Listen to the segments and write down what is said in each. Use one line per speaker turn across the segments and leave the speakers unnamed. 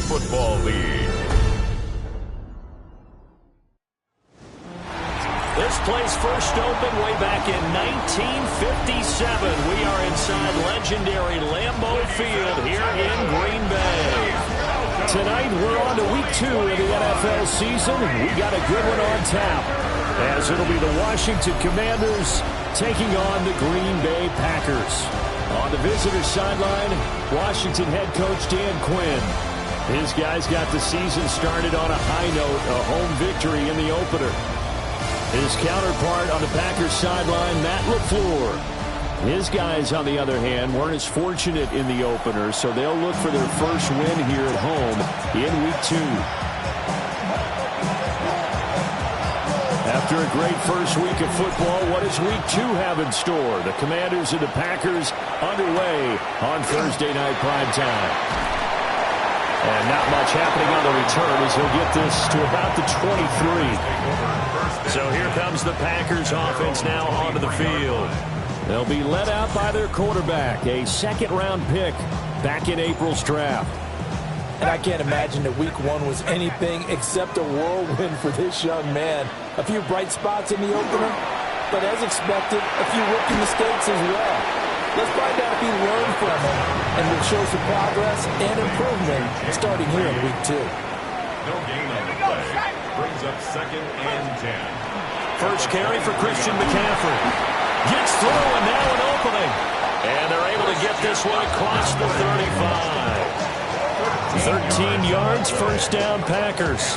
Football League.
This place first opened way back in 1957. We are inside legendary Lambeau Field here in Green Bay. Tonight we're on to week 2 of the NFL season. We got a good one on tap, as it'll be the Washington Commanders taking on the Green Bay Packers. On the visitor sideline, Washington head coach Dan Quinn. His guys got the season started on a high note, a home victory in the opener. His counterpart on the Packers sideline, Matt LaFleur. His guys, on the other hand, weren't as fortunate in the opener, so they'll look for their first win here at home in week 2. After a great first week of football, what does week 2 have in store? The Commanders and the Packers underway on Thursday night primetime. And not much happening on the return as he'll get this to about the 23. So here comes the Packers offense now onto the field. They'll be led out by their quarterback, a second-round pick back in April's draft.
And I can't imagine that week 1 was anything except a whirlwind for this young man. A few bright spots in the opener, but as expected, a few rookie mistakes as well. Let's find out if he learned from them and will show some progress and improvement starting here in week 2.
No gain on the play. Brings up 2nd and 10.
First carry for Christian McCaffrey. Gets through, and now an opening. And they're able to get this one across the 35. 13 yards, first down, Packers.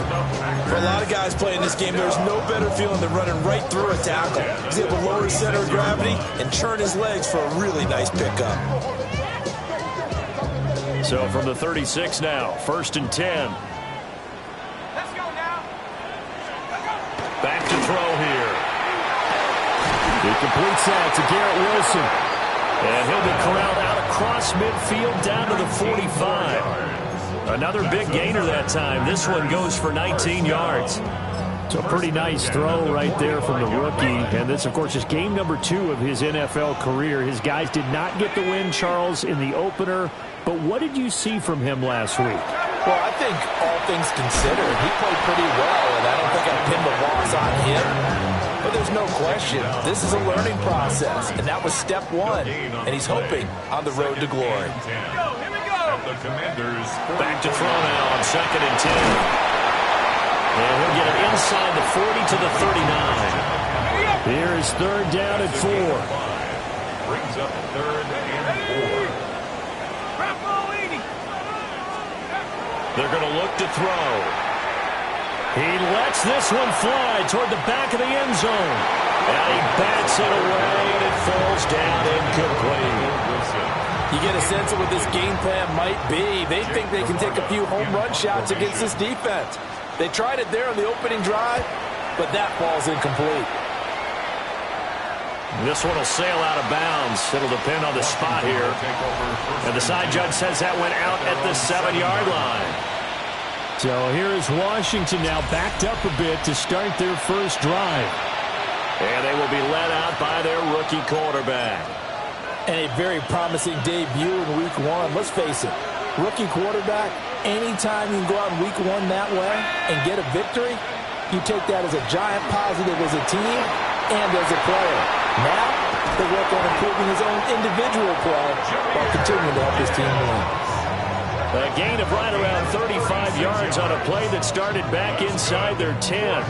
For a lot of guys playing this game, there's no better feeling than running right through a tackle. He's able to lower his center of gravity and turn his legs for a really nice pickup.
So from the 36 now, 1st and 10.
Let's go now.
Back to throw here. He completes that to Garrett Wilson. And he'll be corralled out across midfield down to the 45. Another big gainer that time. This one goes for 19 yards. So a pretty nice throw right there from the rookie. And this, of course, is game number 2 of his NFL career. His guys did not get the win, Charles, in the opener. But what did you see from him last week?
Well, I think all things considered, he played pretty well, and I don't think I pinned the loss on him. But there's no question, this is a learning process, and that was step 1, and he's hoping on the road to glory.
The Commanders
back to throw now on 2nd and 10. And he'll get it inside the 40 to the 39. Here is 3rd down and 4.
brings up 3rd and 4.
They're going to look to throw. He lets this one fly toward the back of the end zone. And he bats it away, and it falls down incomplete.
You get a sense of what this game plan might be. They think they can take a few home run shots against this defense. They tried it there on the opening drive, but that falls incomplete.
This one will sail out of bounds. It'll depend on the spot here. And the side judge says that went out at the 7-yard line. So here is Washington now backed up a bit to start their first drive. And they will be led out by their rookie quarterback.
And a very promising debut in week 1. Let's face it, rookie quarterback, anytime you can go out in week 1 that way and get a victory, you take that as a giant positive as a team and as a player. Now, they work on improving his own individual play while continuing to help his team win.
A gain of right around 35 yards on a play that started back inside their 10.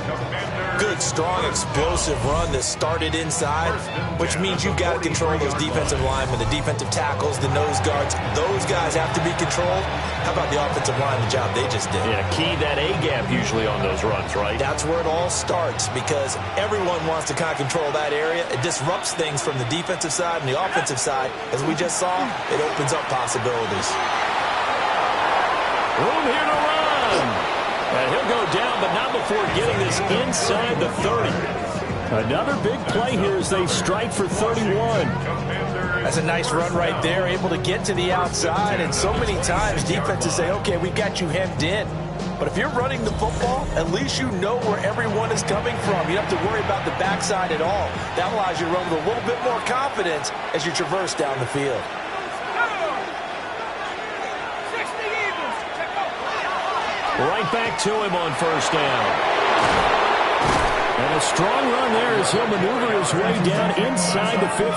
Good, strong, explosive run that started inside, which means you've got to control those defensive linemen, the defensive tackles, the nose guards. Those guys have to be controlled. How about the offensive line, the job they just did?
Yeah, key that A-gap usually on those runs, right?
That's where it all starts because everyone wants to kind of control that area. It disrupts things from the defensive side and the offensive side. As we just saw, it opens up possibilities.
Room here to run. And he'll go down, but not before getting this inside the 30. Another big play here as they strike for 31.
That's a nice run right there, able to get to the outside. And so many times defenses say, okay, we've got you hemmed in. But if you're running the football, at least you know where everyone is coming from. You don't have to worry about the backside at all. That allows you to run with a little bit more confidence as you traverse down the field.
Right back to him on first down. And a strong run there as he'll maneuver his way down inside the 15.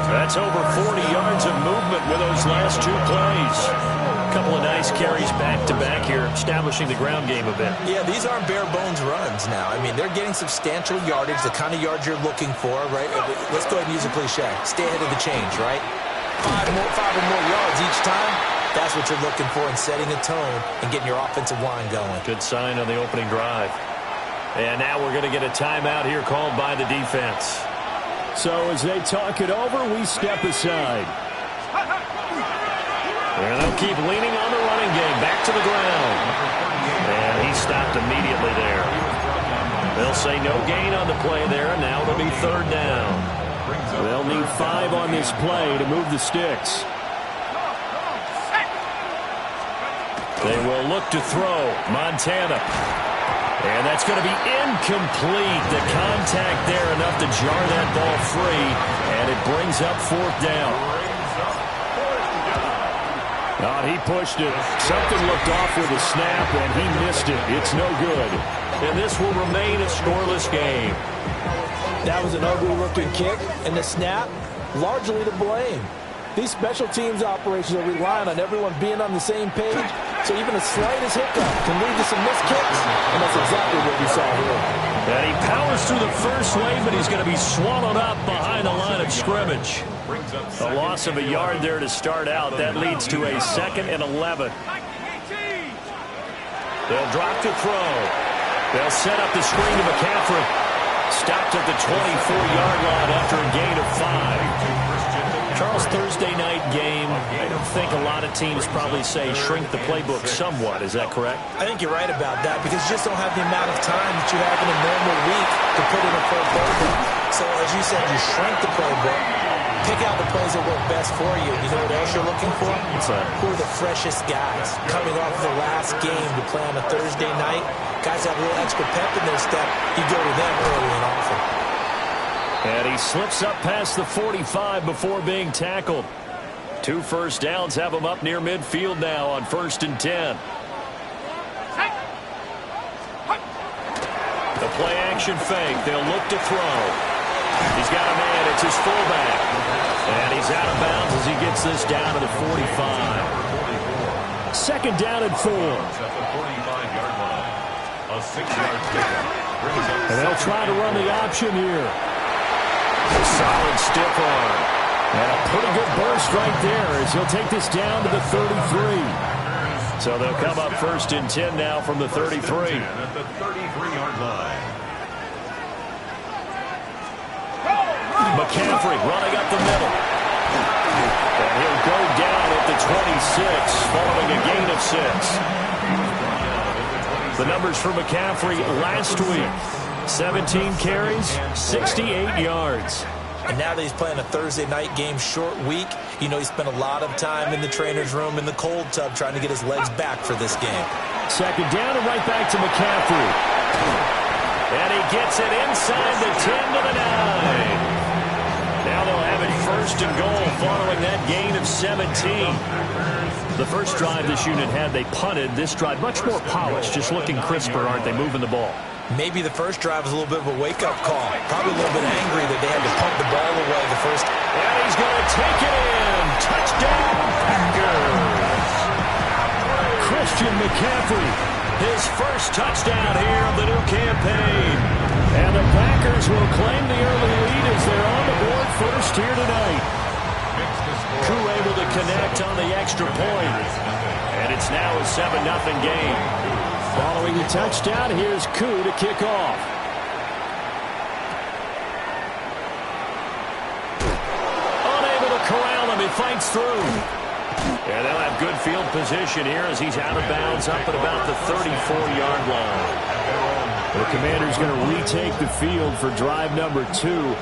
That's over 40 yards of movement with those last 2 plays. A couple of nice carries back-to-back here, establishing the ground game a bit.
Yeah, these aren't bare-bones runs now. I mean, they're getting substantial yardage, the kind of yards you're looking for, right? Let's go ahead and use a cliche. Stay ahead of the change, right? 5 or more yards each time. That's what you're looking for in setting a tone and getting your offensive line going.
Good sign on the opening drive. And now we're going to get a timeout here called by the defense. So as they talk it over, we step aside. And they'll keep leaning on the running game. Back to the ground. And he stopped immediately there. They'll say no gain on the play there. Now it'll be third down. They'll need 5 on this play to move the sticks. They will look to throw. Montana. And that's going to be incomplete. The contact there enough to jar that ball free. And it brings up fourth down. Oh, he pushed it. Something looked off with a snap, and he missed it. It's no good. And this will remain a scoreless game.
That was an ugly-looking kick, and the snap, largely to blame. These special teams operations are relying on everyone being on the same page, so even the slightest hiccup can lead to some missed kicks, and that's exactly what we saw here.
And he powers through the first wave, but he's going to be swallowed up behind the line of scrimmage. A loss of a yard there to start out. That leads to a 2nd and 11. They'll drop to throw. They'll set up the screen to McCaffrey. Stopped at the 24-yard line after a gain of 5. Charles, Thursday night game, I don't think a lot of teams probably say shrink the playbook somewhat. Is that correct?
I think you're right about that because you just don't have the amount of time that you have in a normal week to put in a full playbook. So, as you said, you shrink the playbook, pick out the plays that work best for you. You know what else you're looking for?
What's that?
Who are the freshest guys coming off the last game to play on a Thursday night? Guys have a little extra pep in their step. You go to them early and often.
And he slips up past the 45 before being tackled. 2 first downs have him up near midfield now on 1st and 10. The play action fake. They'll look to throw. He's got a man. It's his fullback. And he's out of bounds as he gets this down to the 45. 2nd down and 4.
A 6-yard pickup.
And they'll try to run the option here. A solid stiff arm. And a pretty good burst right there as he'll take this down to the 33. So they'll come up 1st and 10 now from the 33.
At the 33-yard line.
McCaffrey running up the middle. And he'll go down at the 26 following a gain of 6. The numbers for McCaffrey last week. 17 carries, 68 yards.
And now that he's playing a Thursday night game, short week, you know he spent a lot of time in the trainer's room in the cold tub trying to get his legs back for this game.
2nd down and right back to McCaffrey. And he gets it inside the 10 to the 9. Now they'll have it 1st and goal following that gain of 17. The first drive this unit had, they punted. This drive, much more polished, just looking crisper, aren't they, moving the ball?
Maybe the first drive was a little bit of a wake-up call. Probably a little bit angry that they had to punt the ball away the first.
And he's going to take it in. Touchdown, Packers. Christian McCaffrey, his first touchdown here of the new campaign. And the Packers will claim the early lead as they're on the board first here tonight. Koo able to connect on the extra point. And it's now a 7-0 game. Following the touchdown, here's Koo to kick off. Unable to corral him, he fights through. And they'll have good field position here as he's out of bounds up at about the 34-yard line. The Commanders going to retake the field for drive number 2.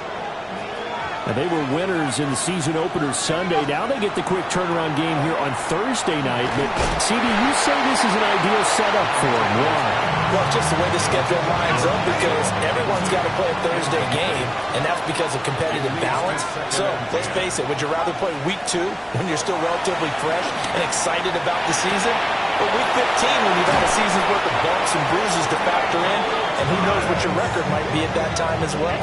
And they were winners in the season opener Sunday. Now they get the quick turnaround game here on Thursday night. But, CD, you say this is an ideal setup for them. Why?
Well, just the way the schedule lines up because everyone's got to play a Thursday game, and that's because of competitive balance. So, let's face it, would you rather play week 2 when you're still relatively fresh and excited about the season? But week 15, when you've had a season's worth of bumps and bruises to factor in, and who knows what your record might be at that time as well.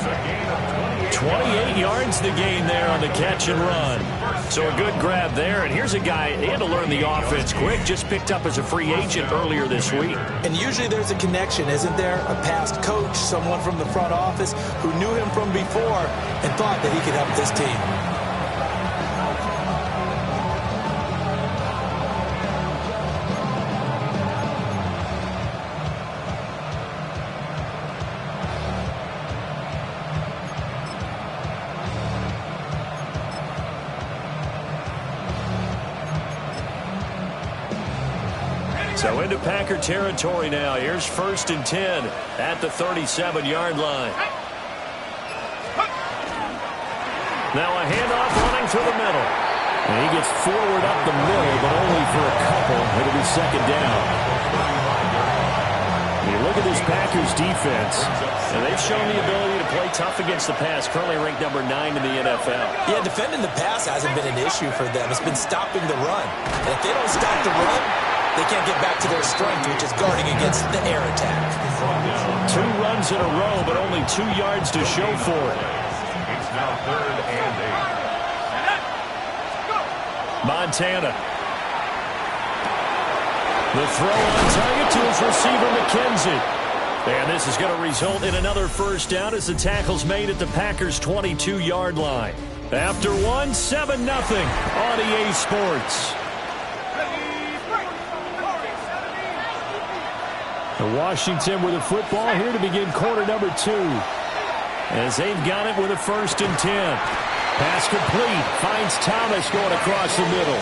28 yards the gain there on the catch and run. So a good grab there. And here's a guy, he had to learn the offense quick, just picked up as a free agent earlier this week.
And usually there's a connection, isn't there? A past coach, someone from the front office who knew him from before and thought that he could help this team.
So into Packer territory now. Here's 1st and 10 at the 37-yard line. Now a handoff running through the middle. And he gets forward up the middle, but only for a couple. It'll be 2nd down. When you look at this Packers defense, and they've shown the ability to play tough against the pass, currently ranked number 9 in the NFL.
Yeah, defending the pass hasn't been an issue for them. It's been stopping the run. And if they don't stop the run, they can't get back to their strength, which is guarding against the air attack.
2 runs in a row, but only 2 yards to show for it.
It's now 3rd and 8.
Montana. The throw on target to his receiver, McKenzie. And this is going to result in another 1st down as the tackle's made at the Packers' 22-yard line. After 1, 7-0 on EA Sports. Washington with a football here to begin quarter number 2. As they've got it with a 1st and 10. Pass complete. Finds Thomas going across the middle.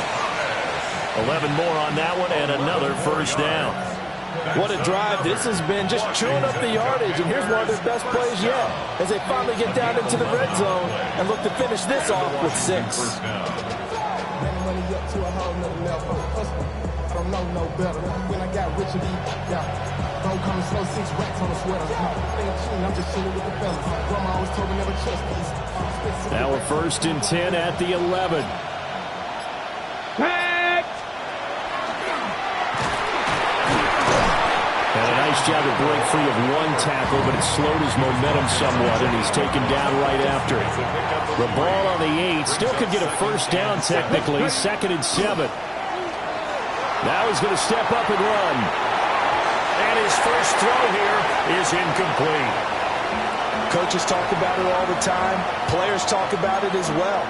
11 more on that one and another 1st down.
What a drive this has been, just chewing up the yardage. And here's one of their best plays yet as they finally get down into the red zone and look to finish this off with 6.
Don't know no better. When I got rich and don't come slow 6 racks on the sweater. I'm just chilling with the fellas. Grandma always told me never trust these.
Now a 1st and 10 at the 11. And a nice job to break free of 1 tackle, but it slowed his momentum somewhat, and he's taken down right after it. The ball on the 8 still could get a 1st down technically. 2nd and 7. Now he's going to step up and run. And his first throw here is incomplete.
Coaches talk about it all the time. Players talk about it as well.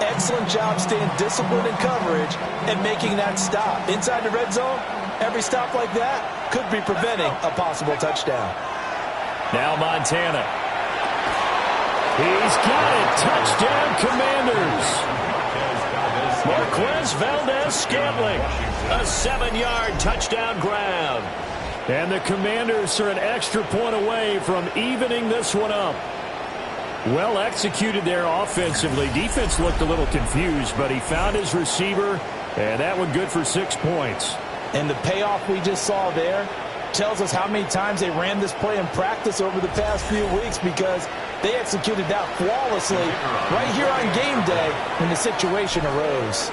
Excellent job staying disciplined in coverage and making that stop. Inside the red zone, every stop like that could be preventing a possible touchdown.
Now Montana. He's got it. Touchdown, Commanders. Marquez Valdez-Scantling. A 7-yard touchdown grab. And the Commanders are an extra point away from evening this one up. Well executed there offensively. Defense looked a little confused, but he found his receiver, and that one good for 6 points.
And the payoff we just saw there tells us how many times they ran this play in practice over the past few weeks, because they executed that flawlessly right here on game day when the situation arose.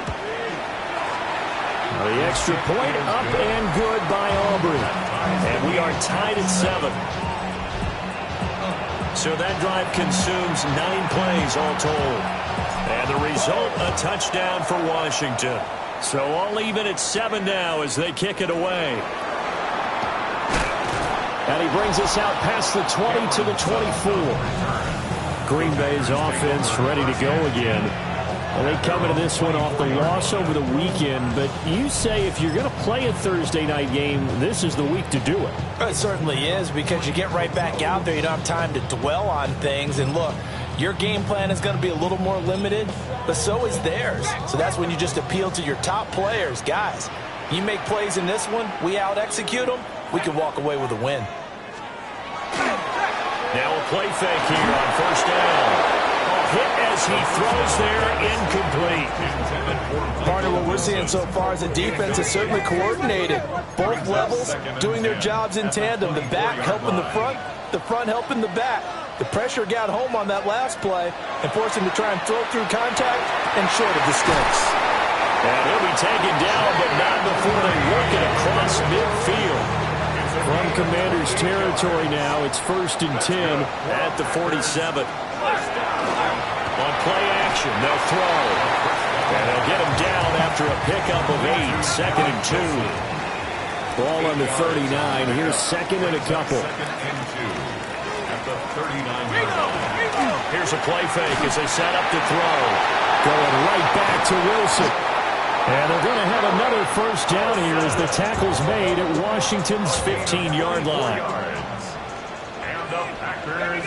The extra point up and good by Aubrey. And we are tied at 7. So that drive consumes 9 plays all told. And the result, a touchdown for Washington. So all even at 7 now as they kick it away. And he brings us out past the 20 to the 24. Green Bay's offense ready to go again. Well, they come into this one off the loss over the weekend, but you say if you're going to play a Thursday night game, this is the week to do it.
It certainly is, because you get right back out there. You don't have time to dwell on things. And look, your game plan is going to be a little more limited, but so is theirs. So that's when you just appeal to your top players. Guys, you make plays in this one, we out-execute them, we can walk away with a win.
Now a play fake here on 1st down. Hit as he throws there, incomplete.
Partner, what we're seeing so far is the defense is certainly coordinated. Both levels doing their jobs in tandem. The back helping the front helping the back. The pressure got home on that last play and forced him to try and throw through contact and short of the sticks.
And he'll be taken down, but not before they work it across midfield. From Commander's territory now, it's 1st and 10 at the 47. On play action, they'll throw. And they'll get him down after a pickup of 8, 2nd and 2. Ball on the 39. Here's 2nd and a couple.
2nd and 2 at the 39-yard line.
Here's a play fake as they set up to throw. Going right back to Wilson. And they're going to have another first down here as the tackle's made at Washington's 15-yard line.
And the Packers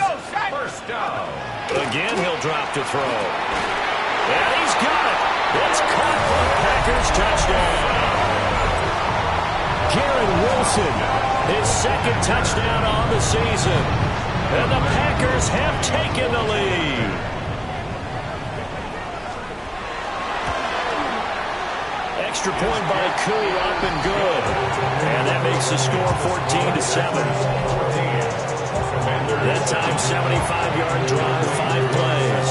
first down.
Again, he'll drop to throw. And he's got it. It's caught for the Packers touchdown. Garrett Wilson, his 2nd touchdown on the season. And the Packers have taken the lead. Extra point by Koo, up and good. And that makes the score 14-7. That time, 75-yard drive, 5 plays.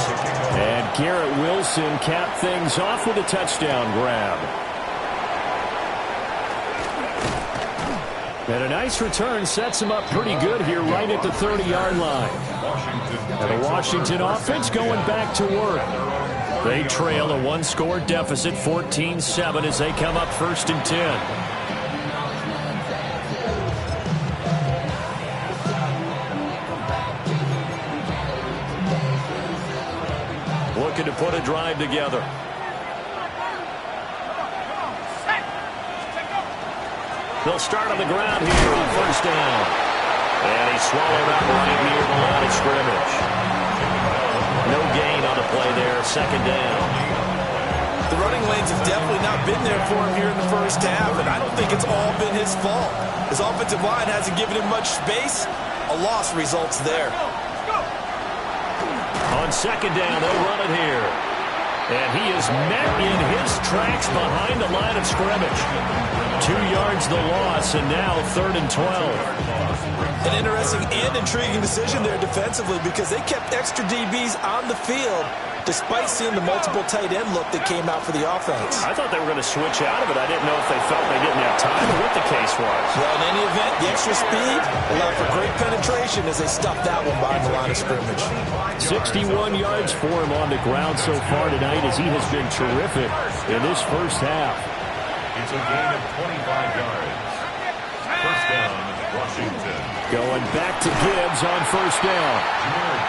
And Garrett Wilson capped things off with a touchdown grab. And a nice return sets him up pretty good here right at the 30-yard line. And the Washington offense going back to work. They trail a 1-score deficit, 14-7, as they come up 1st and 10. Looking to put a drive together. They'll start on the ground here on 1st down. And he's swallowed up right near the line of scrimmage. No gain on the play there, 2nd down.
The running lanes have definitely not been there for him here in the first half, and I don't think it's all been his fault. His offensive line hasn't given him much space. A loss results there.
On 2nd down, they'll run it here. And he is met in his tracks behind the line of scrimmage. 2 yards the loss, and now 3rd and 12.
An interesting and intriguing decision there defensively because they kept extra DBs on the field despite seeing the multiple tight end look that came out for the offense.
I thought they were going to switch out of it. I didn't know if they felt they didn't have time or what the case was.
Well, in any event, the extra speed allowed for great penetration as they stuffed that one behind the line of scrimmage.
61 yards for him on the ground so far tonight as he has been terrific in this first half.
It's a gain of 25 yards. First down, Washington.
Going back to Gibbs on 1st down.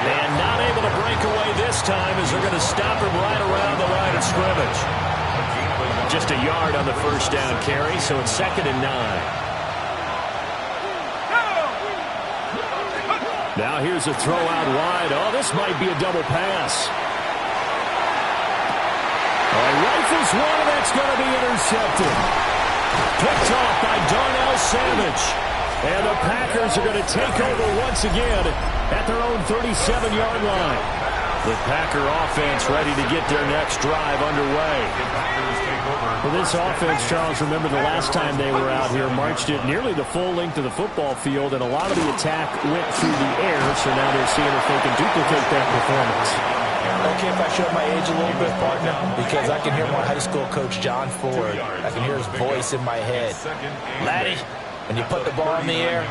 And not able to break away this time as they're going to stop him right around the line of scrimmage. Just a yard on the first down carry, so it's 2nd and 9. Now here's a throw out wide. Oh, this might be a double pass. Rifles one, and that's going to be intercepted. Picked off by Darnell Savage. And the Packers are going to take over once again at their own 37-yard line. The Packer offense ready to get their next drive underway. For this offense, Charles, remember the last time they were out here, marched it nearly the full length of the football field, and a lot of the attack went through the air, so now they're seeing if they can duplicate that performance.
Okay, if I show my age a little bit, partner, because I can hear my high school coach, John Ford. I can hear his voice in my head. Laddie, when you put the ball in the air,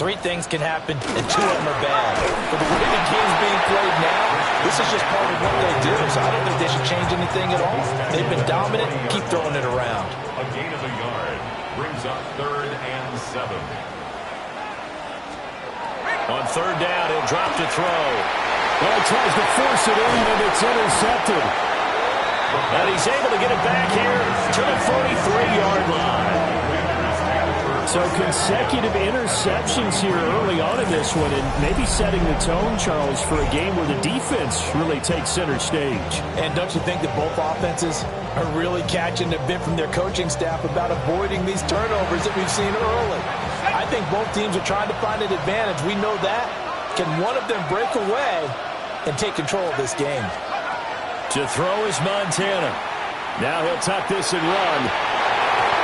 3 things can happen, and 2 of them are bad. But the way the game's being played now, this is just part of what they do, so I don't think they should change anything at all. They've been dominant. Keep throwing it around.
A gain of a yard brings up 3rd and 7.
On 3rd down, he'll drop to throw. Well, he tries to force it in, and it's intercepted. And he's able to get it back here to the 43-yard line. So consecutive interceptions here early on in this one, and maybe setting the tone, Charles, for a game where the defense really takes center stage.
And don't you think that both offenses are really catching the bit from their coaching staff about avoiding these turnovers that we've seen early? I think both teams are trying to find an advantage. We know that. Can one of them break away and take control of this game?
To throw is Montana. Now he'll tuck this and run.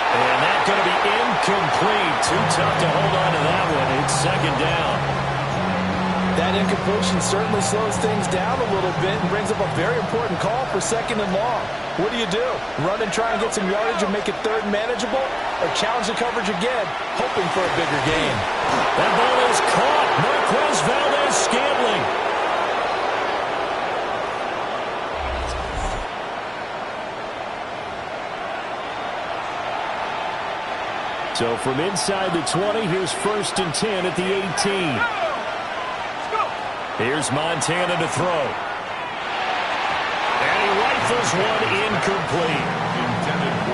And that's going to be incomplete. Too tough to hold on to that one. It's 2nd down.
That That incompletion certainly slows things down a little bit and brings up a very important call for 2nd and long. What do? Run and try and get some yardage and make it 3rd and manageable? Or challenge the coverage again, hoping for a bigger gain?
That ball is caught. Marquez Valdes-Scantling. So from inside the 20, here's 1st and 10 at the 18. Here's Montana to throw. And he rifles one incomplete.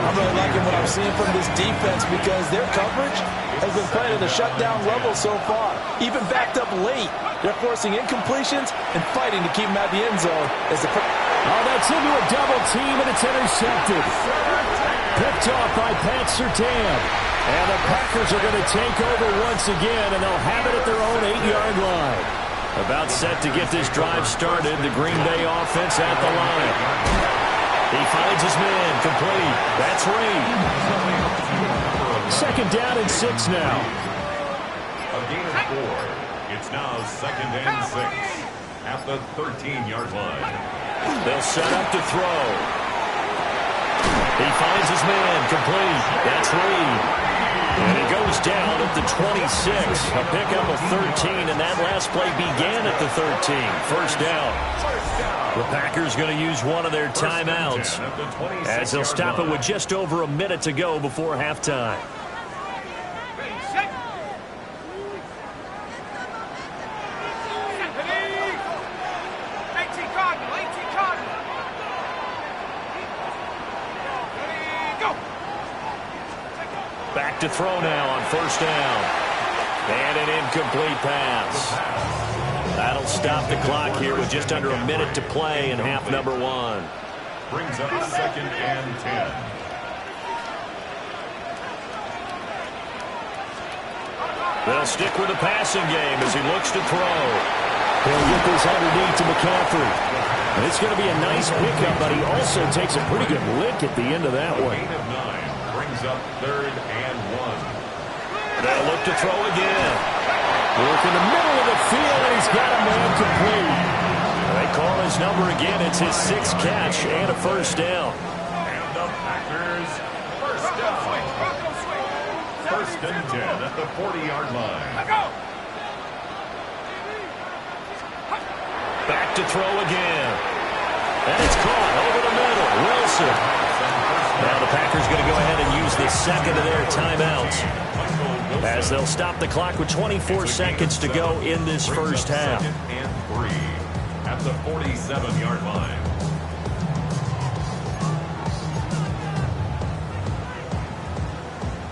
I'm really liking what I'm seeing from this defense because their coverage has been playing at a shutdown level so far. Even backed up late, they're forcing incompletions and fighting to keep them out the end zone.
That's into a double team, and it's intercepted. Picked off by Pat Surtain. And the Packers are going to take over once again, and they'll have it at their own 8-yard line. About set to get this drive started, the Green Bay offense at the line. He finds his man, complete. That's Reed. 2nd down and 6 now.
A gain of 4. It's now 2nd and 6 at the 13-yard line.
They'll set up to throw. He finds his man, complete. That's Reed. And he goes down at the 26. A pickup of 13, and that last play began at the 13. 1st down. The Packers going to use one of their timeouts as they'll stop it with just over a minute to go before halftime. Back to throw now on 1st down. And an incomplete pass. That'll stop the clock here with just under a minute to play in half number 1.
Brings up 2nd and 10.
They'll stick with the passing game as he looks to throw. He'll get this underneath to McCaffrey. And it's going to be a nice pickup, but he also takes a pretty good lick at the end of that one.
Gain of 9 brings up 3rd and 1.
They'll look to throw again. Work in the middle of the field, and he's got a man complete. They call his number again. It's his 6th catch and a 1st down.
And the Packers, 1st down. 1st and 10 at the 40-yard line.
Back to throw again. And it's caught over the middle. Wilson. Now the Packers going to go ahead and use the 2nd of their timeouts as they'll stop the clock with 24 seconds to go in this 1st half.
2nd and 3 at the 47-yard line.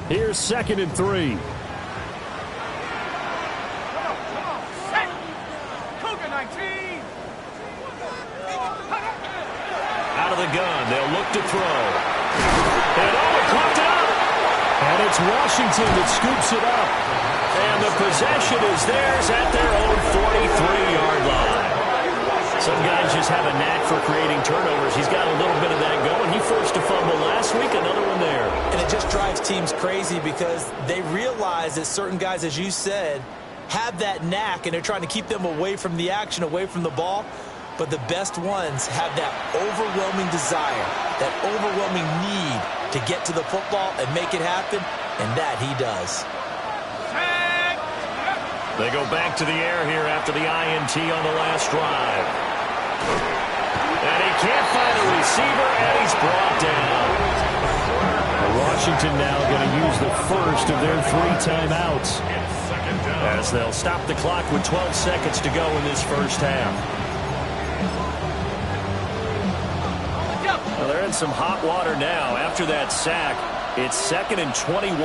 Here's 2nd and 3. Out of the gun, they'll look to throw. And it caught up. And it's Washington that scoops it up. And the possession is theirs at their own 43-yard line. Some guys just have a knack for creating turnovers. He's got a little bit of that going. He forced a fumble last week, another one there.
And it just drives teams crazy because they realize that certain guys, as you said, have that knack, and they're trying to keep them away from the action, away from the ball. But the best ones have that overwhelming desire, that overwhelming need to get to the football and make it happen, and that he does.
They go back to the air here after the INT on the last drive. And he can't find a receiver, and he's brought down. Washington now going to use the 1st of their 3 timeouts as they'll stop the clock with 12 seconds to go in this 1st half. Well, they're in some hot water now. After that sack, it's 2nd and 21.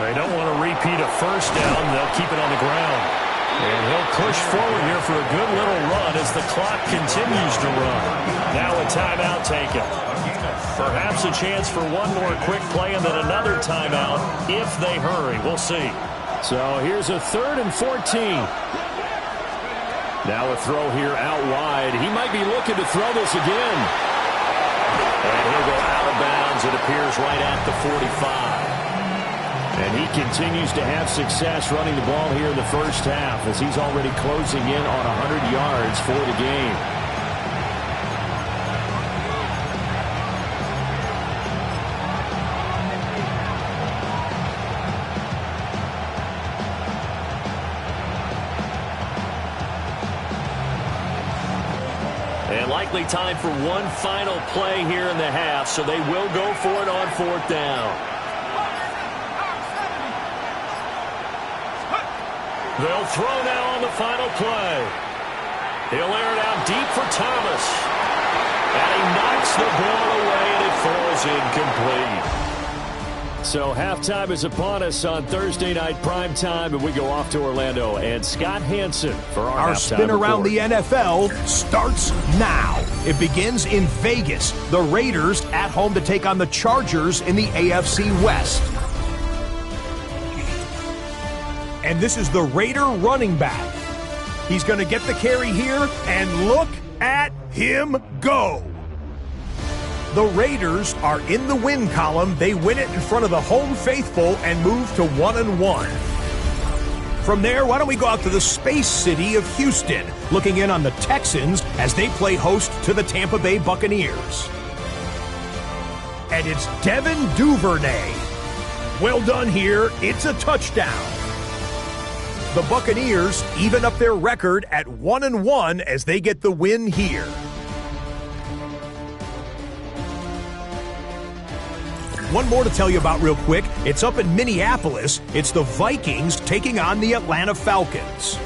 They don't want to repeat a 1st down. They'll keep it on the ground. And he'll push forward here for a good little run as the clock continues to run. Now a timeout taken. Perhaps a chance for one more quick play and then another timeout if they hurry. We'll see. So here's a 3rd and 14. Now a throw here out wide. He might be looking to throw this again. And he'll go out of bounds. It appears right at the 45. And he He continues to have success running the ball here in the first half as he's already closing in on 100 yards for the game. And likely time for one final play here in the half, so they will go for it on 4th down. They'll throw now on the final play. He'll air it out deep for Thomas. And he knocks the ball away, and it falls incomplete. So halftime is upon us on Thursday night primetime, and we go off to Orlando. And Scott Hansen for our halftime
spin around
report.
the NFL starts now. It begins in Vegas. The Raiders at home to take on the Chargers in the AFC West. And this is the Raider running back. He's going to get the carry here, and look at him go. The Raiders are in the win column. They win it in front of the home faithful and move to 1-1. From there, why don't we go out to the space city of Houston, looking in on the Texans as they play host to the Tampa Bay Buccaneers. And it's Devin Duvernay. Well done here. It's a touchdown. The Buccaneers even up their record at 1-1 as they get the win here. One more to tell you about real quick. It's up in Minneapolis. It's the Vikings taking on the Atlanta Falcons.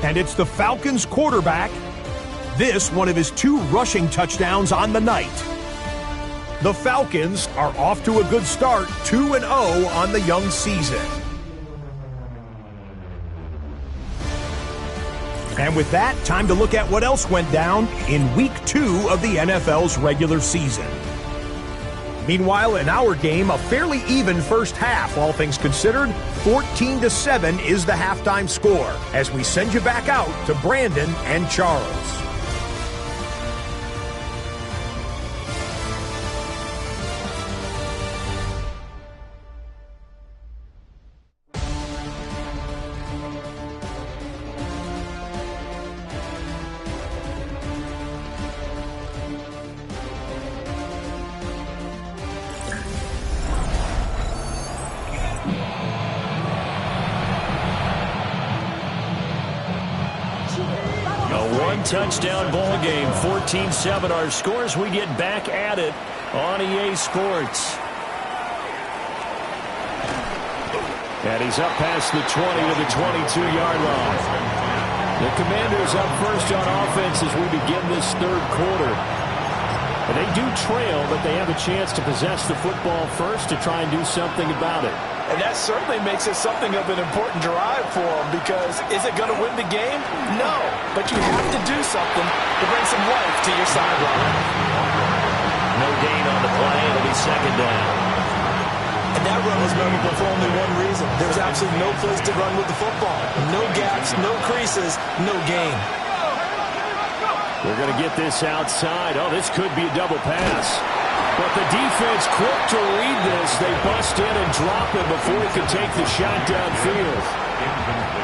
And it's the Falcons quarterback. This one of his 2 rushing touchdowns on the night. The Falcons are off to a good start, 2-0 on the young season. And with that, time to look at what else went down in Week 2 of the NFL's regular season. Meanwhile, in our game, a fairly even first half, all things considered. 14-7 is the halftime score as we send you back out to Brandon and Charles.
Touchdown ball game, 14-7 our scores. We get back at it on EA Sports. And he's up past the 20 to the 22-yard line. The Commanders up first on offense as we begin this third quarter. And they do trail, but they have a chance to possess the football first to try and do something about it.
And that certainly makes it something of an important drive for them, because is it going to win the game? No, but you have to do something to bring some life to your sideline.
No gain on the play. It'll be second down.
And that run was memorable for only one reason. There was absolutely no place to run with the football. No gaps, no creases, no gain.
We're going to get this outside. Oh, this could be a double pass. But the defense quick to read this. They bust in and drop him before he could take the shot downfield.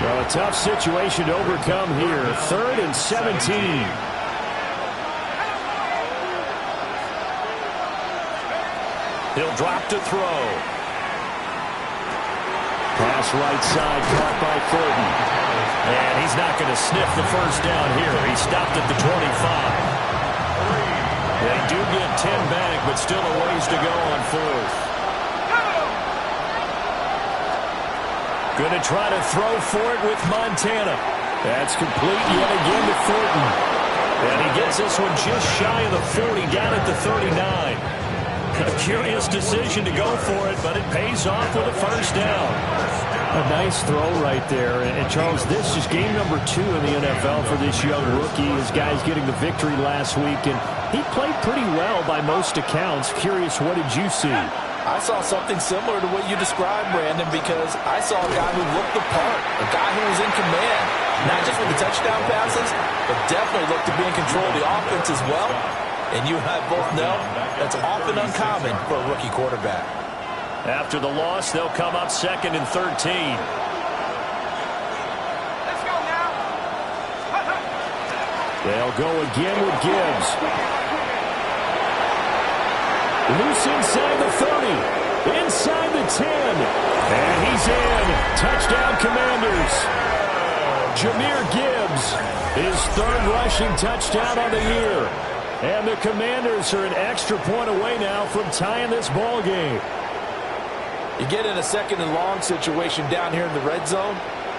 Well, a tough situation to overcome here. 3rd and 17.
He'll drop to throw.
Pass right side, caught by Thornton. And he's not going to sniff the first down here. He stopped at the 25. They do get 10 back, but still a ways to go on 4th. Going to try to throw for it with Montana. That's complete yet again to Thornton. And he gets this one just shy of the 40, down at the 39. A curious decision to go for it, but it pays off with a first down. A nice throw right there. And Charles, this is game number 2 in the NFL for this young rookie. His guys getting the victory last week, and he played pretty well by most accounts. Curious, what did you see?
I saw something similar to what you described, Brandon, because I saw a guy who looked the part, a guy who was in command, not just with the touchdown passes, but definitely looked to be in control of the offense as well. And you and I both know that's often uncommon for a rookie quarterback.
After the loss, they'll come up 2nd and 13.
Let's go now.
They'll go again with Gibbs. Loose inside the 30. Inside the 10. And he's in. Touchdown, Commanders. Jahmyr Gibbs, his 3rd rushing touchdown of the year. And the Commanders are an extra point away now from tying this ball game.
You get in a 2nd and long situation down here in the red zone,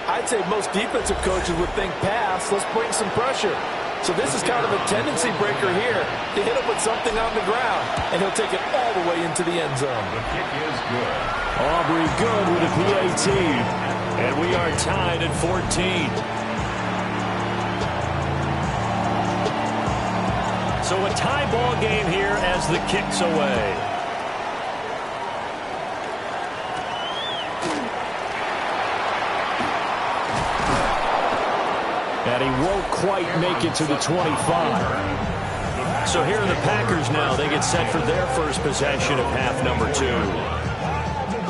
I'd say most defensive coaches would think pass, let's bring some pressure. So this is kind of a tendency breaker here to hit him with something on the ground, and he'll take it all the way into the end zone.
The kick is good.
Aubrey good with a PAT. And we are tied at 14. So a tie ball game here as the kick's away. And he won't quite make it to the 25. So here are the Packers now. They get set for their first possession of half number 2.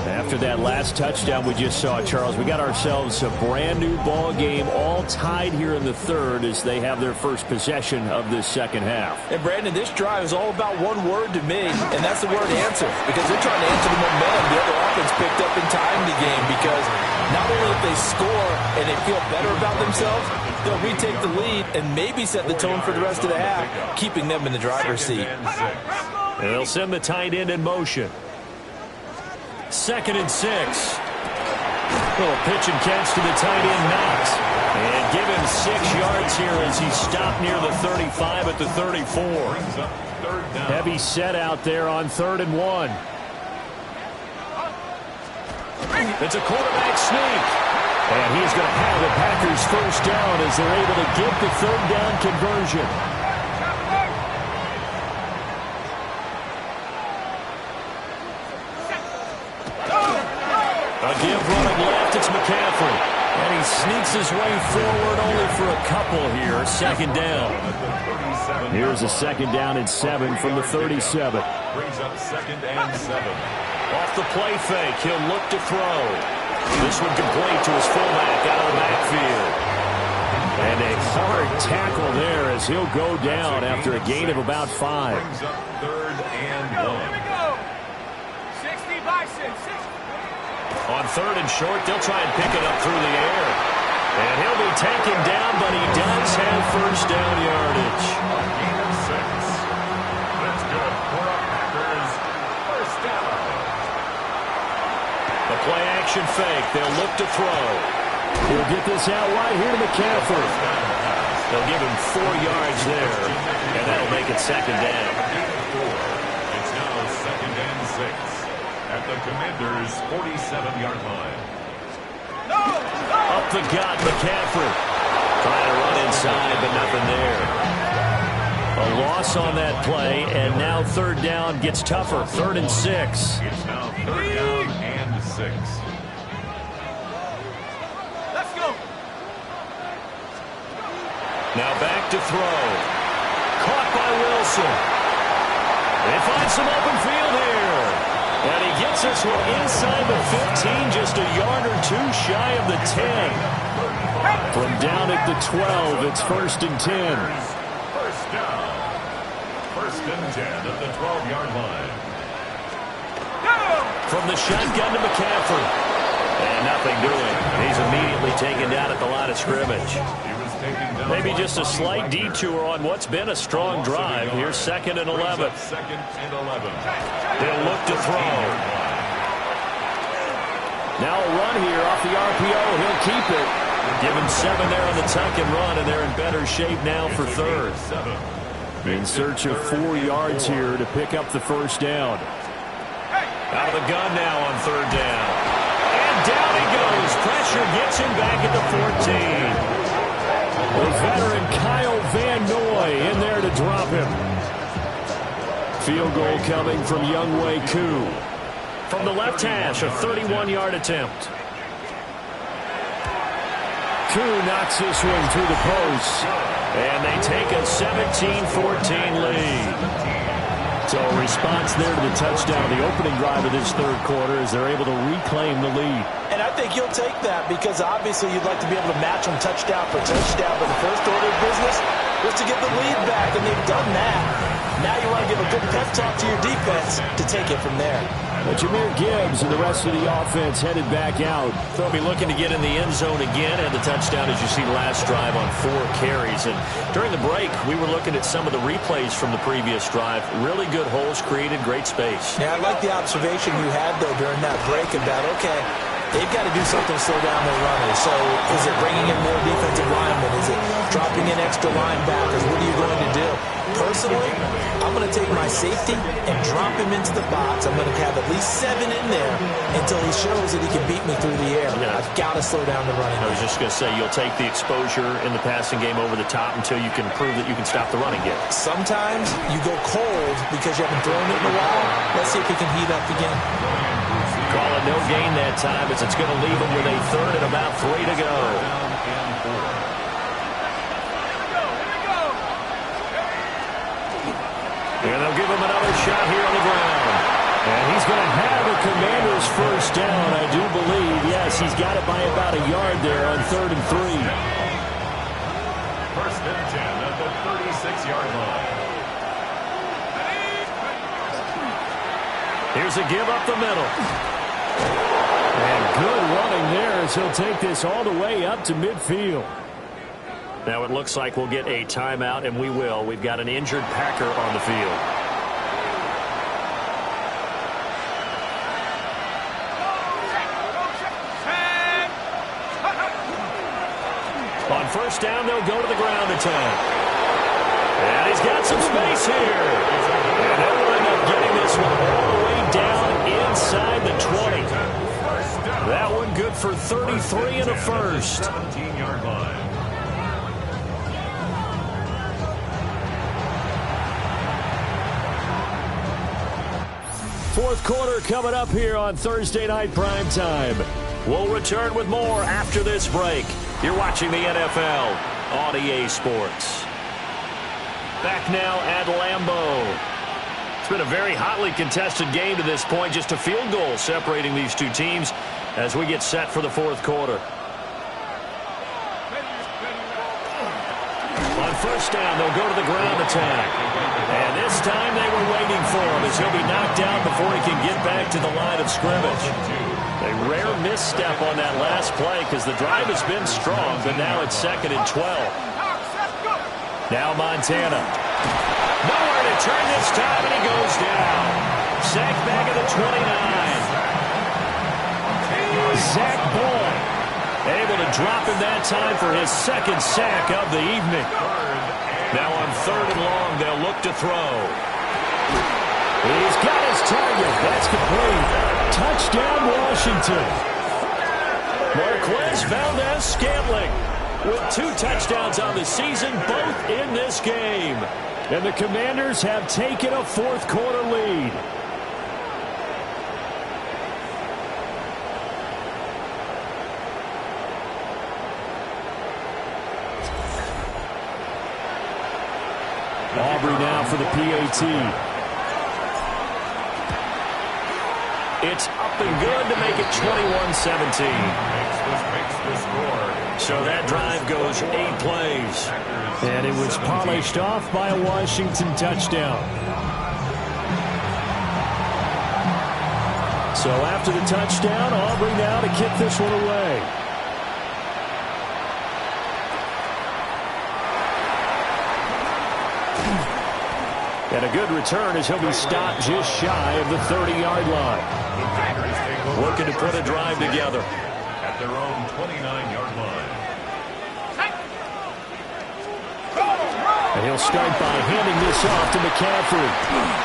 After that last touchdown we just saw, Charles, we got ourselves a brand new ball game, all tied here in the 3rd as they have their first possession of this 2nd half.
And Brandon, this drive is all about one word to me, and that's the word answer, because they're trying to answer the momentum the other offense picked up in tying the game, because not only if they score and they feel better about themselves, they'll retake the lead and maybe set the tone for the rest of the half, keeping them in the driver's seat.
And they'll send the tight end in motion. 2nd and 6. Little pitch and catch to the tight end, Knox. And give him 6 yards here as he stopped near the 35 at the 34. Heavy set out there on 3rd and 1. It's a quarterback sneak. And he's going to have the Packers first down as they're able to get the 3rd down conversion. A give running left, it's McCaffrey. And he sneaks his way forward only for a couple here. 2nd down. Here's a 2nd down and 7 from the 37.
Brings up 2nd and 7.
Off the play fake, he'll look to throw. This one complete to his fullback out of the backfield. And a hard tackle there as he'll go down after a gain of about 5.
Brings up 3rd and 1.
Here we go. 60 Bison. 60.
On 3rd and short, they'll try and pick it up through the air. And he'll be taken down, but he does have first down yardage.
Gain of 6. That's good for our Packers. First down.
The play action fake. They'll look to throw. He'll get this out wide here to McCaffrey. They'll give him 4 yards there, and that'll make it 2nd down.
It's now 2nd and 6 at the Commanders' 47-yard line.
Up the gut, McCaffrey. Trying to run inside, but nothing there. A loss on that play, and now 3rd down gets tougher. 3rd and 6.
It's now 3rd down and 6.
Let's go.
Now back to throw. Caught by Wilson. They find some open field here. And he gets this one inside the 15, just a yard or 2 shy of the 10. From down at the 12, it's 1st and 10.
First down. 1st and 10 at the 12-yard line.
From the shotgun to McCaffrey. And nothing doing. He's immediately taken down at the line of scrimmage.
He was taken down.
Maybe just a slight detour on what's been a strong drive. Here's 2nd and 11.
2nd and 11.
They'll look to throw. Now a run here off the RPO. He'll keep it. Give him 7 there on the tuck and run, and they're in better shape now for 3rd. In search of 4 yards here to pick up the first down. Out of the gun now on 3rd down. And down he goes. Pressure gets him back at the 14. The veteran Kyle Van Noy in there to drop him. Field goal coming from Younghoe Koo. From the left hash, a 31-yard attempt. Koo knocks this one through the post. And they take a 17-14 lead. So a response there to the touchdown, the opening drive of this third quarter, as they're able to reclaim the lead.
And I think you'll take that because obviously you'd like to be able to match them touchdown for touchdown, but the first order of business was to get the lead back, and they've done that. Now you want to give a good pep talk to your defense to take it from there.
But Jahmyr Gibbs and the rest of the offense headed back out. They'll be looking to get in the end zone again, and the touchdown, as you see, last drive on 4 carries. And during the break, we were looking at some of the replays from the previous drive. Really good holes created, great space.
Yeah, I like the observation you had, though, during that break about, okay, they've got to do something to slow down their runners. So is it bringing in more defensive linemen? Is it dropping in extra linebackers? What are you going to do? Personally, I'm going to take my safety and drop him into the box. I'm going to have at least 7 in there until he shows that he can beat me through the air.
Yeah.
I've got to slow down the running.
I was just going to say, you'll take the exposure in the passing game over the top until you can prove that you can stop the running game.
Sometimes you go cold because you haven't thrown it in a while. Let's see if he can heat up again.
Call it no gain that time, as it's going to leave him with a third and about 3 to go. And they'll give him another shot here on the ground. And he's going to have a Commander's first down, I do believe. Yes, he's got it by about a yard there on 3rd and 3.
First and 10 at the 36-yard line.
Here's a give up the middle. And good running there as he'll take this all the way up to midfield. Now it looks like we'll get a timeout, and we will. We've got an injured Packer on the field. On first down, they'll go to the ground attack. And he's got some space here. And they'll end up getting this one all the way down inside the 20. That one good for 33 and a first.
17-yard line.
Fourth quarter coming up here on Thursday Night Primetime. We'll return with more after this break. You're watching the NFL on EA Sports. Back now at Lambeau. It's been a very hotly contested game to this point. Just a field goal separating these two teams as we get set for the fourth quarter. On first down, they'll go to the ground attack. And this time they were waiting for him as he'll be knocked down before he can get back to the line of scrimmage. A rare misstep on that last play because the drive has been strong, but now it's 2nd and 12. Now Montana. Nowhere to turn this time, and he goes down. Sacked back at the 29. Zach Boyd able to drop him that time for his 2nd sack of the evening. Now on 3rd and long, they'll look to throw. He's got his target. That's complete. Touchdown, Washington. Marquez Valdez-Scantling with 2 touchdowns on the season, both in this game. And the Commanders have taken a fourth quarter lead. Aubrey now for the PAT. It's up and good to make it 21-17.
Makes the score.
So that drive goes 8 plays. And it was polished off by a Washington touchdown. So after the touchdown, Aubrey now to kick this one away. And a good return as he'll be stopped just shy of the 30-yard line. Looking to put a drive together.
At their own 29-yard line.
And he'll start by handing this off to McCaffrey.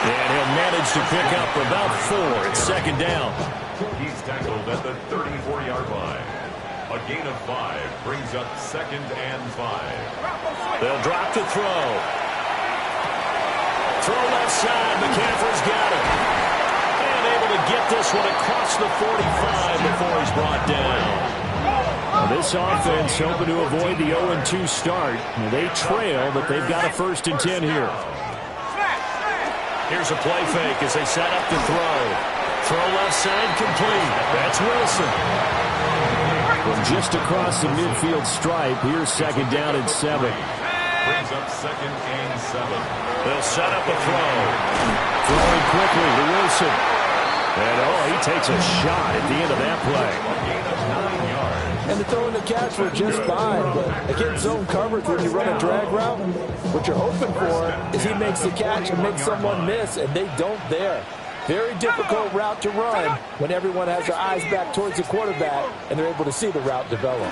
And he'll manage to pick up about 4. It's 2nd down.
He's tackled at the 34-yard line. A gain of 5 brings up 2nd and 5.
They'll drop to throw. Throw left side. McCaffrey's got it. And able to get this one across the 45 before he's brought down. Well, this offense hoping to avoid the 0-2 start. They trail, but they've got a 1st and 10 here. Here's a play fake as they set up to throw. Throw left side complete. That's Wilson.
From just across the midfield stripe, here's second down and 7.
Brings up second and 7.
They'll set up a throw.
Throwing quickly to Wilson.
And, he takes a shot at the end of that play.
A gain of 9 yards.
And the throw and the catch were just fine. But against zone coverage, when you run a drag route, what you're hoping for is he makes the catch and makes someone miss, and they don't there. Very difficult route to run when everyone has their eyes back towards the quarterback and they're able to see the route develop.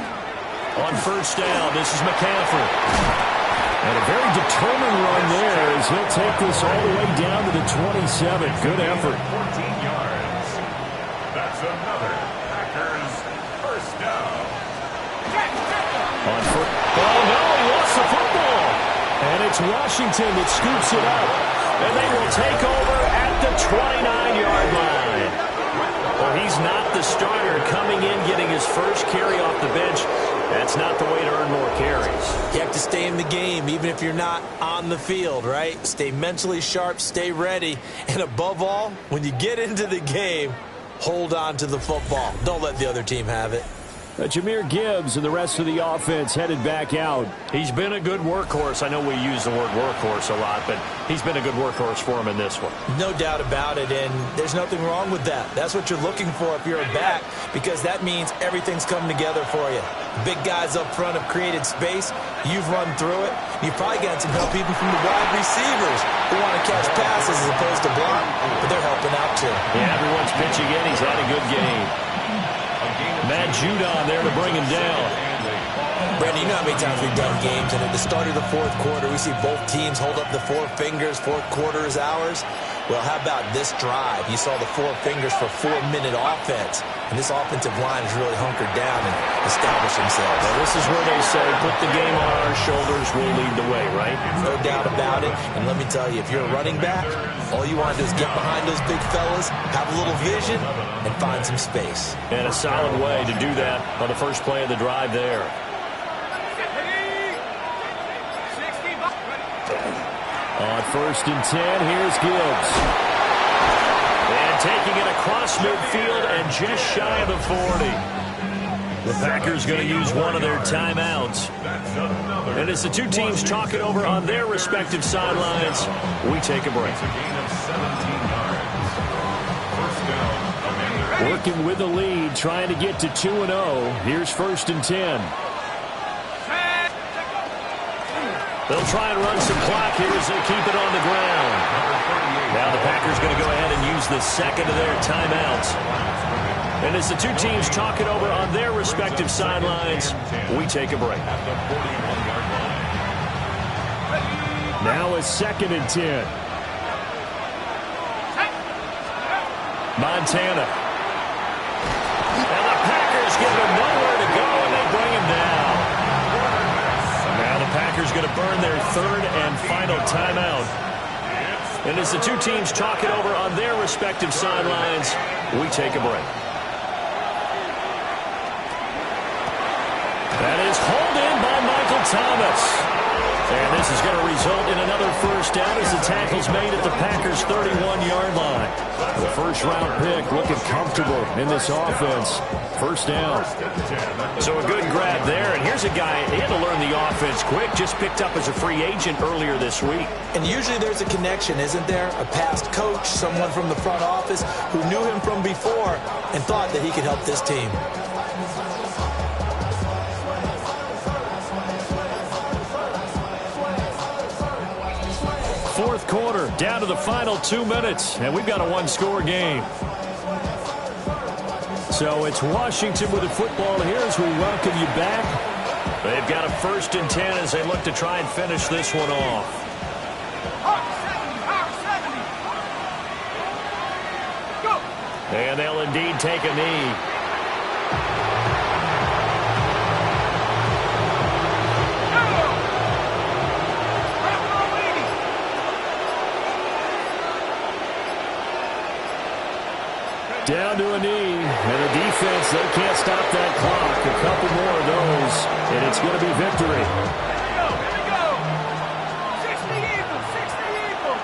On first down, this is McCaffrey.
And a very determined run there as he'll take this all the way down to the 27. Good effort.
14 yards. That's another Packers first down.
On foot. Oh, no, he lost the football. And it's Washington that scoops it up. And they will take over at the 29-yard line. Well, he's not the starter coming in, getting his first carry off the bench. That's not the way to earn more carries.
You have to stay in the game, even if you're not on the field, right? Stay mentally sharp, stay ready. And above all, when you get into the game, hold on to the football. Don't let the other team have it.
Jahmyr Gibbs and the rest of the offense headed back out.
He's been a good workhorse. I know we use the word workhorse a lot, but he's been a good workhorse for him in this one.
No doubt about it, and there's nothing wrong with that. That's what you're looking for if you're a back, because that means everything's coming together for you. Big guys up front have created space. You've run through it. You've probably gotten some help even from the wide receivers who want to catch passes as opposed to block, but they're helping out too.
Yeah, everyone's pitching in. He's had a good game. Matt Judon there to bring him down.
Brandon, you know how many times we've done games, and at the start of the fourth quarter, we see both teams hold up the four fingers, fourth quarter is ours. Well, how about this drive? You saw the four fingers for 4-minute offense, and this offensive line has really hunkered down and established themselves.
Well, this is where they say, put the game on our shoulders, we'll lead the way, right?
No doubt about it, and let me tell you, if you're a running back, all you want to do is get behind those big fellas, have a little vision, and find some space.
And a solid way to do that on the first play of the drive there.
On first and 10, here's Gibbs.
And taking it across midfield and just shy of the 40. The Packers going to use one of their timeouts. And as the two teams talk it over on their respective sidelines, we take a break.
Working with the lead, trying to get to 2-0. Here's first and 10.
They'll try and run some clock here as they keep it on the ground. Now the Packers going to go ahead and use the second of their timeouts. And as the two teams talk it over on their respective sidelines, we take a break.
Now a second and 10.
Montana. And the Packers give him nowhere to go, and they bring him down. Now the Packers going to burn their third and final timeout. And as the two teams talk it over on their respective sidelines, we take a break. That is hauled in by Michael Thomas. And this is going to result in another first down as the tackle's made at the Packers' 31-yard line.
The first-round pick looking comfortable in this offense. First down.
So a good grab there. And here's a guy, he had to learn the offense quick, just picked up as a free agent earlier this week.
And usually there's a connection, isn't there? A past coach, someone from the front office who knew him from before and thought that he could help this team.
Fourth quarter, down to the final 2 minutes, and we've got a one-score game. So it's Washington with the football here as we welcome you back. They've got a first and 10 as they look to try and finish this one off. And they'll indeed take a knee.
Down to a knee, and the defense, they can't stop that clock. A couple more of those, and it's going to be victory.
Here we go. 60 equal.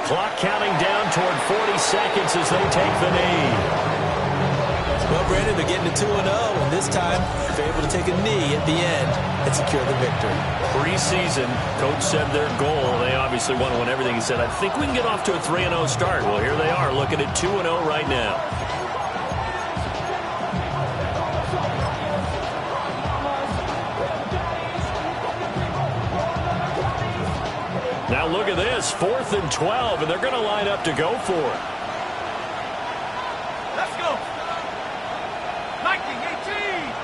Clock counting down toward 40 seconds as they take the knee.
Well, Brandon, they're getting to 2-0, and this time they're able to take a knee at the end and secure the victory.
Preseason, coach said their goal, they obviously want to win everything. He said, I think we can get off to a 3-0 start. Well, here they are looking at 2-0 right now. Now look at this, 4th and 12, and they're going to line up to go for it.
Let's go. 19-18.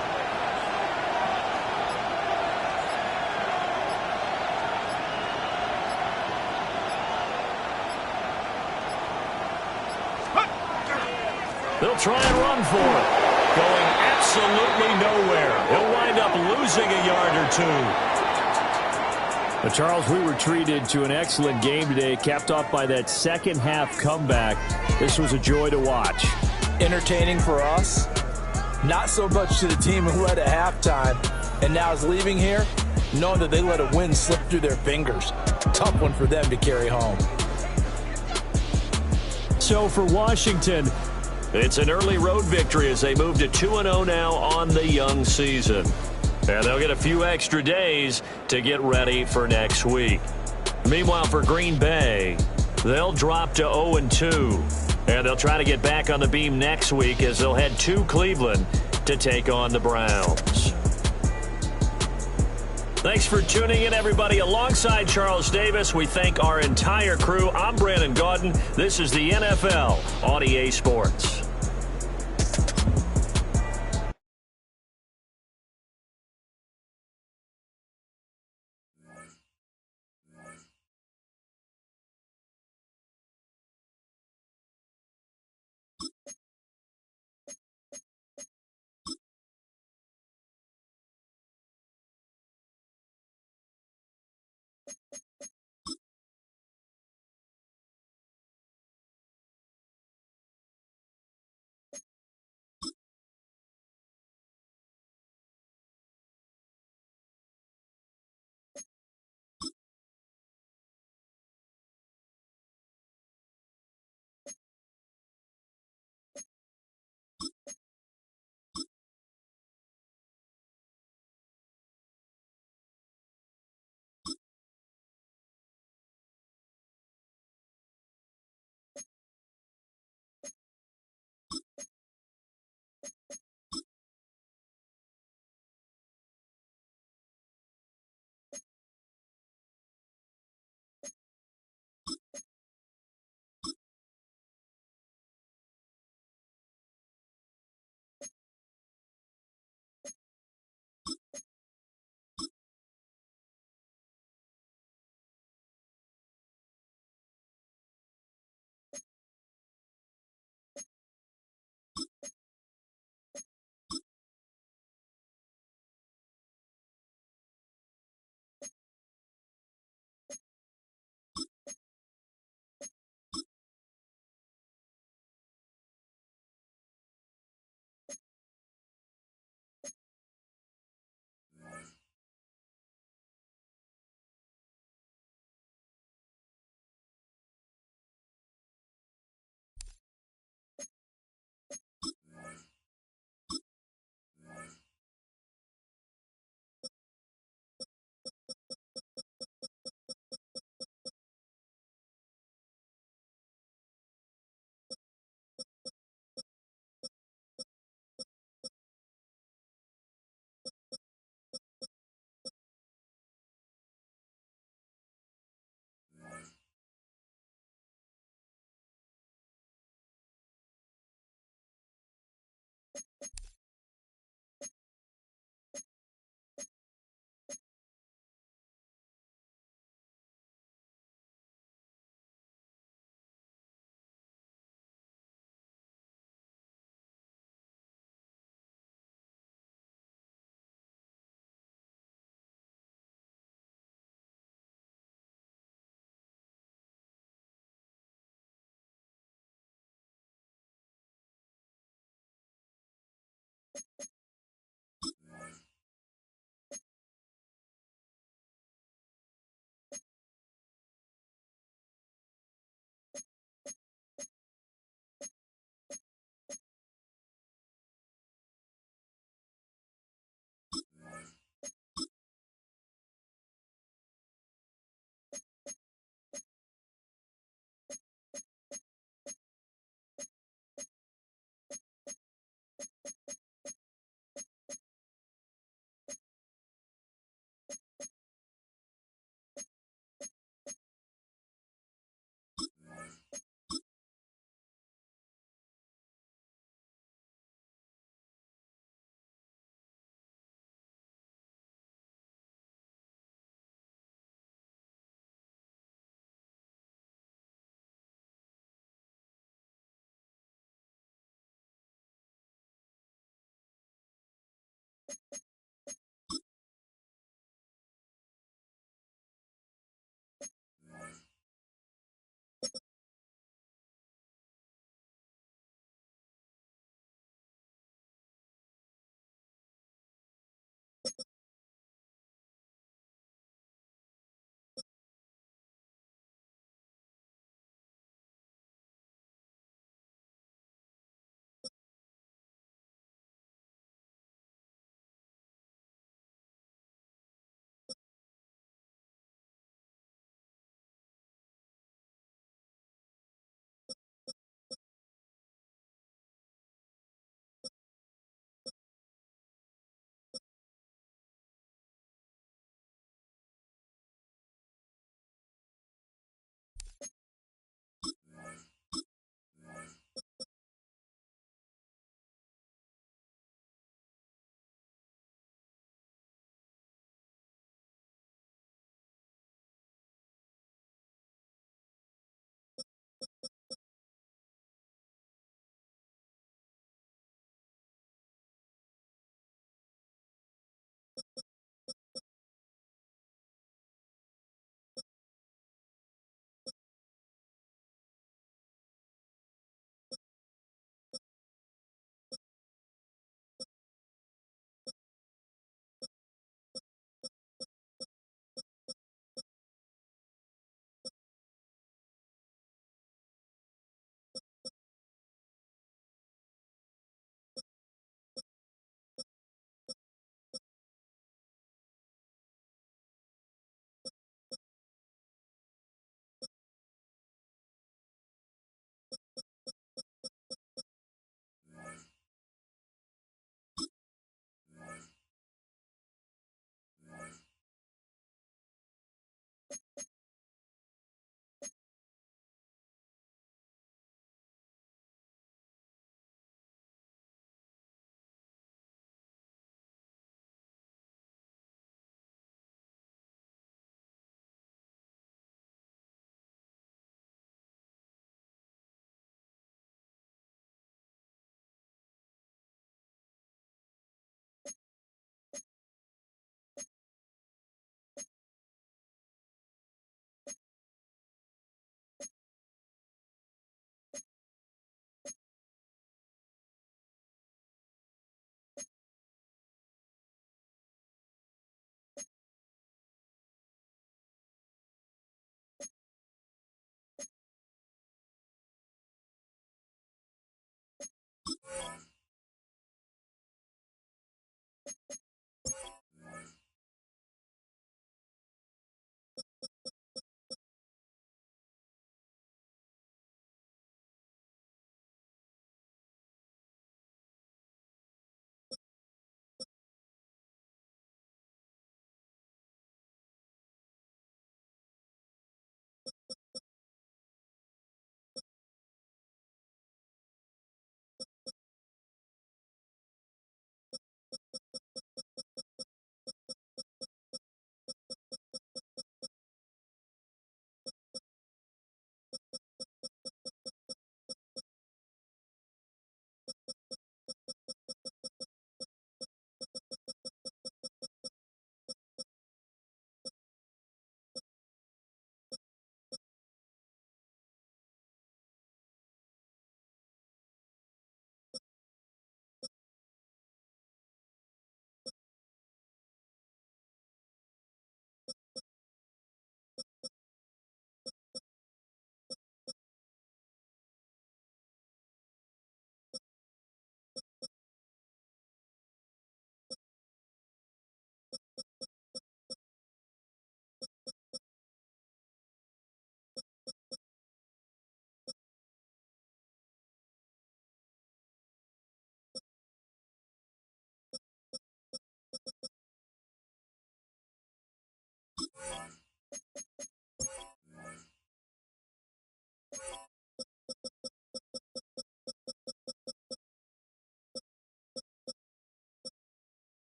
They'll try and run for it. Going absolutely nowhere. He'll wind up losing a yard or two.
But Charles, we were treated to an excellent game today, capped off by that second half comeback. This was a joy to watch.
Entertaining for us, not so much to the team who led at halftime and now is leaving here knowing that they let a win slip through their fingers. Tough one for them to carry home.
So for Washington,
it's an early road victory as they move to 2-0 now on the young season. And they'll get a few extra days to get ready for next week. Meanwhile, for Green Bay, they'll drop to 0-2. And they'll try to get back on the beam next week as they'll head to Cleveland to take on the Browns. Thanks for tuning in, everybody. Alongside Charles Davis, we thank our entire crew. I'm Brandon Gaudin. This is the NFL on EA Sports.